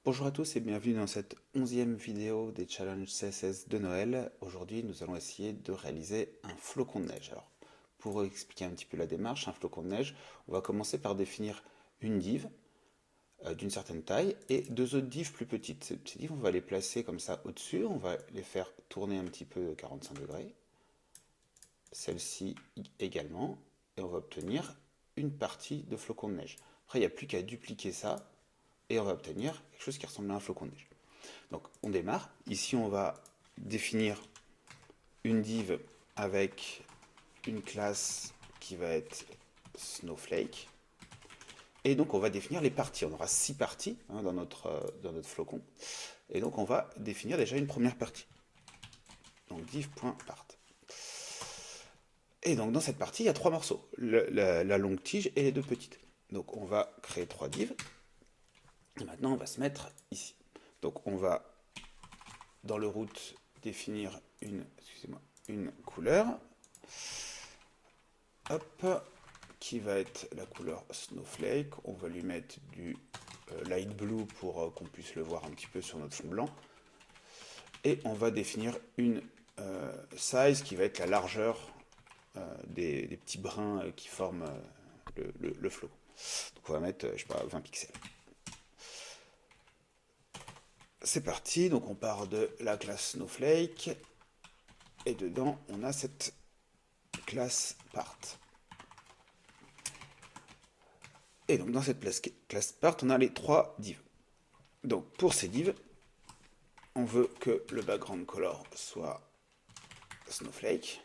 Bonjour à tous et bienvenue dans cette 11e vidéo des challenges CSS de Noël. Aujourd'hui, nous allons essayer de réaliser un flocon de neige. Alors, pour expliquer un petit peu la démarche, un flocon de neige, on va commencer par définir une div d'une certaine taille et deux autres divs plus petites. Ces divs, on va les placer comme ça au-dessus, on va les faire tourner un petit peu de 45 degrés. Celle-ci également, et on va obtenir une partie de flocon de neige. Après, il n'y a plus qu'à dupliquer ça et on va obtenir quelque chose qui ressemble à un flocon de neige. Donc on démarre. Ici on va définir une div avec une classe qui va être Snowflake. Et donc on va définir les parties. On aura 6 parties dans notre flocon. Et donc on va définir déjà une première partie. Donc div.part. Et donc dans cette partie, il y a 3 morceaux. La longue tige et les deux petites. Donc on va créer 3 divs. Et maintenant on va se mettre ici. Donc on va dans le root définir une couleur, hop, qui va être la couleur Snowflake. On va lui mettre du light blue pour qu'on puisse le voir un petit peu sur notre fond blanc. Et on va définir une size qui va être la largeur des petits brins qui forment le flow. Donc on va mettre, je sais pas, 20 pixels. C'est parti, donc on part de la classe Snowflake, et dedans on a cette classe part. Et donc dans cette classe part, on a les 3 divs. Donc pour ces divs, on veut que le background color soit Snowflake.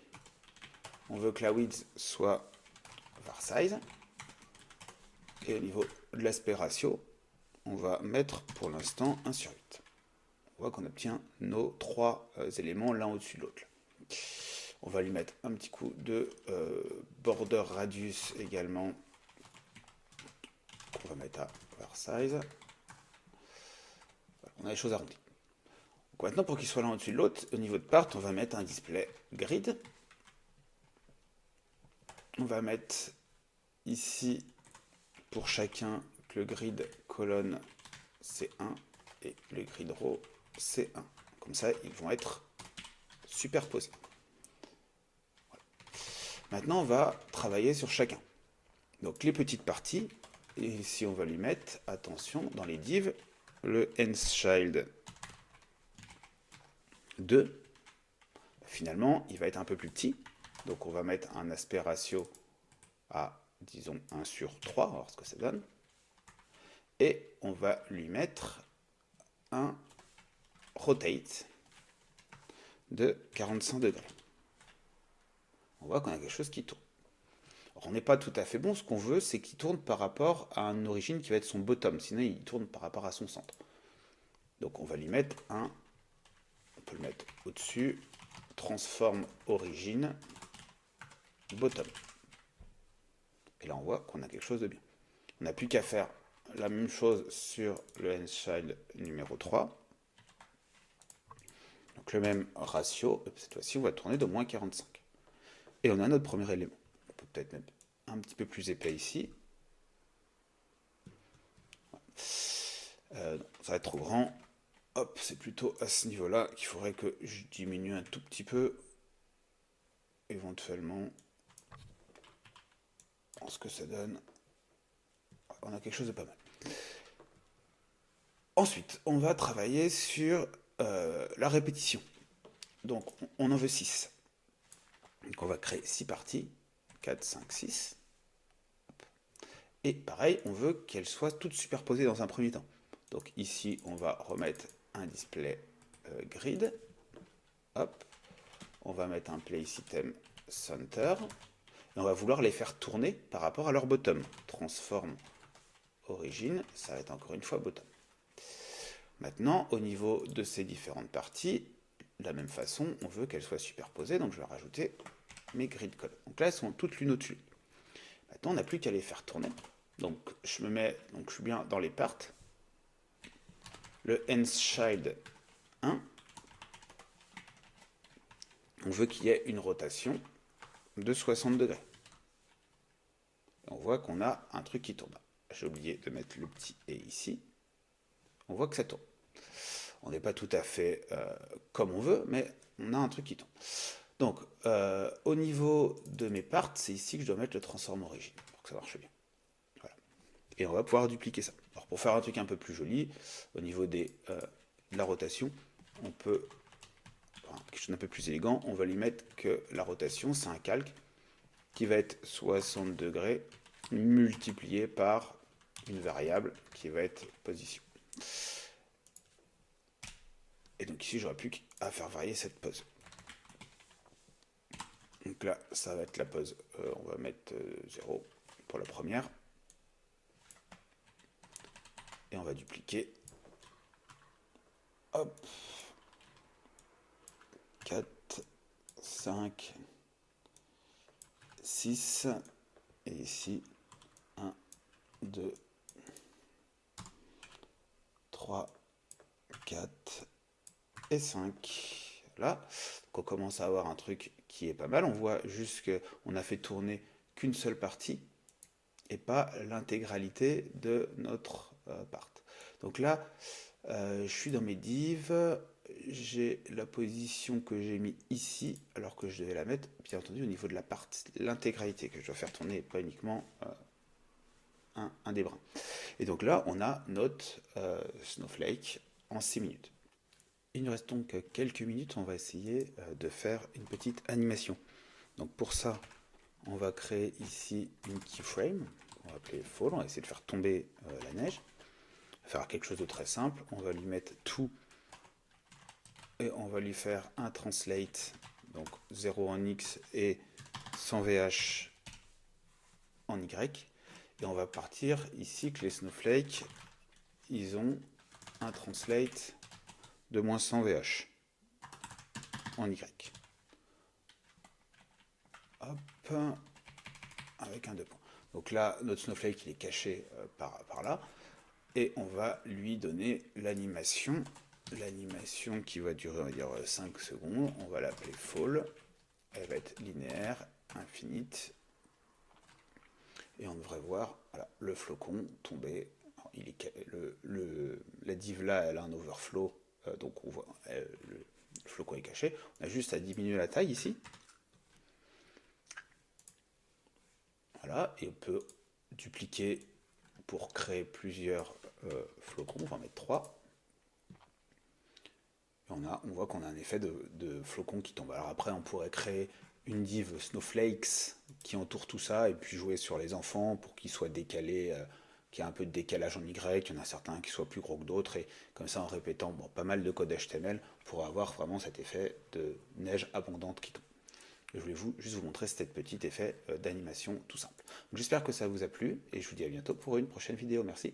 On veut que la width soit varsize. Et au niveau de l'aspect ratio, on va mettre pour l'instant 1/8. On voit qu'on obtient nos 3 éléments l'un au-dessus de l'autre. On va lui mettre un petit coup de border radius également. On va mettre à varsize. Voilà, on a les choses arrondies. Donc maintenant, pour qu'il soit l'un au-dessus de l'autre, au niveau de part, on va mettre un display grid. On va mettre ici, pour chacun, que le grid colonne C1 et le grid row C1. Comme ça, ils vont être superposés. Voilà. Maintenant, on va travailler sur chacun. Donc les petites parties, et ici on va lui mettre, attention, dans les divs, le nChild 2. Finalement, il va être un peu plus petit. Donc on va mettre un aspect ratio à, disons, 1/3, voir ce que ça donne. Et on va lui mettre un rotate de 45 degrés. On voit qu'on a quelque chose qui tourne. Alors on n'est pas tout à fait bon, ce qu'on veut, c'est qu'il tourne par rapport à une origine qui va être son bottom, sinon il tourne par rapport à son centre. Donc on va lui mettre on peut le mettre au-dessus, transform origine bottom. Et là on voit qu'on a quelque chose de bien. On n'a plus qu'à faire la même chose sur le nChild numéro 3. Donc le même ratio, cette fois-ci on va tourner de moins 45. Et on a notre premier élément. On peut peut-être mettre un petit peu plus épais ici. Ça va être trop grand. Hop, c'est plutôt à ce niveau-là qu'il faudrait que je diminue un tout petit peu. Éventuellement. Ce que ça donne. On a quelque chose de pas mal. Ensuite, on va travailler sur la répétition. Donc, on en veut 6. Donc, on va créer 6 parties. 4, 5, 6. Et pareil, on veut qu'elles soient toutes superposées dans un premier temps. Donc ici, on va remettre un display grid. Hop. On va mettre un place item center. Et on va vouloir les faire tourner par rapport à leur bottom. Transform origine, ça va être encore une fois bottom. Maintenant, au niveau de ces différentes parties, de la même façon, on veut qu'elles soient superposées. Donc je vais rajouter mes grid columns. Donc là, elles sont toutes l'une au-dessus. Maintenant, on n'a plus qu'à les faire tourner. Donc je suis bien dans les parts. Le nChild 1. On veut qu'il y ait une rotation de 60 degrés. Et on voit qu'on a un truc qui tourne. J'ai oublié de mettre le petit et ici. on voit que ça tourne. On n'est pas tout à fait comme on veut, mais on a un truc qui tourne. Donc, au niveau de mes parts, c'est ici que je dois mettre le transform origine pour que ça marche bien. Voilà. Et on va pouvoir dupliquer ça. Alors, pour faire un truc un peu plus joli, au niveau de la rotation, on peut, quelque chose d'un peu plus élégant, on va lui mettre que la rotation, c'est un calque qui va être 60 degrés multiplié par une variable qui va être position. Et donc ici, j'aurais plus qu'à faire varier cette pose. Donc là, ça va être la pose. On va mettre 0 pour la première. Et on va dupliquer. Hop. 4, 5, 6. Et ici, 1, 2, 3, 4 et 5. Là, donc on commence à avoir un truc qui est pas mal. On voit juste qu'on a fait tourner qu'une seule partie et pas l'intégralité de notre part. Donc là, je suis dans mes divs, j'ai la position que j'ai mis ici, alors que je devais la mettre, bien entendu, au niveau de la partie, l'intégralité que je dois faire tourner, et pas uniquement un des brins. Et donc là, on a notre snowflake en 6 minutes. Il nous reste donc quelques minutes, on va essayer de faire une petite animation. Donc pour ça, on va créer ici une keyframe, on va appeler fall, on va essayer de faire tomber la neige. On va faire quelque chose de très simple, on va lui mettre tout et on va lui faire un translate, donc 0 en X et 100 VH en Y. Et on va partir ici que les snowflakes, ils ont un translate de moins 100 VH en Y. Hop, avec un 2 points. Donc là, notre snowflake, il est caché par là. Et on va lui donner l'animation. L'animation qui va durer, on va dire, 5 secondes. On va l'appeler fall. Elle va être linéaire, infinite. Et on devrait voir voilà, le flocon tomber. Il est, la div là, elle a un overflow. Donc on voit, le flocon est caché. On a juste à diminuer la taille ici. Voilà, et on peut dupliquer pour créer plusieurs flocons. On va en mettre 3. Et on voit qu'on a un effet de flocons qui tombe. Alors après, on pourrait créer une div snowflakes qui entoure tout ça et puis jouer sur les enfants pour qu'ils soient décalés, qu'il y ait un peu de décalage en Y, il y en a certains qui soient plus gros que d'autres et comme ça en répétant pas mal de code HTML pour avoir vraiment cet effet de neige abondante qui tombe. Je voulais juste vous montrer cet petit effet d'animation tout simple. J'espère que ça vous a plu et je vous dis à bientôt pour une prochaine vidéo. Merci.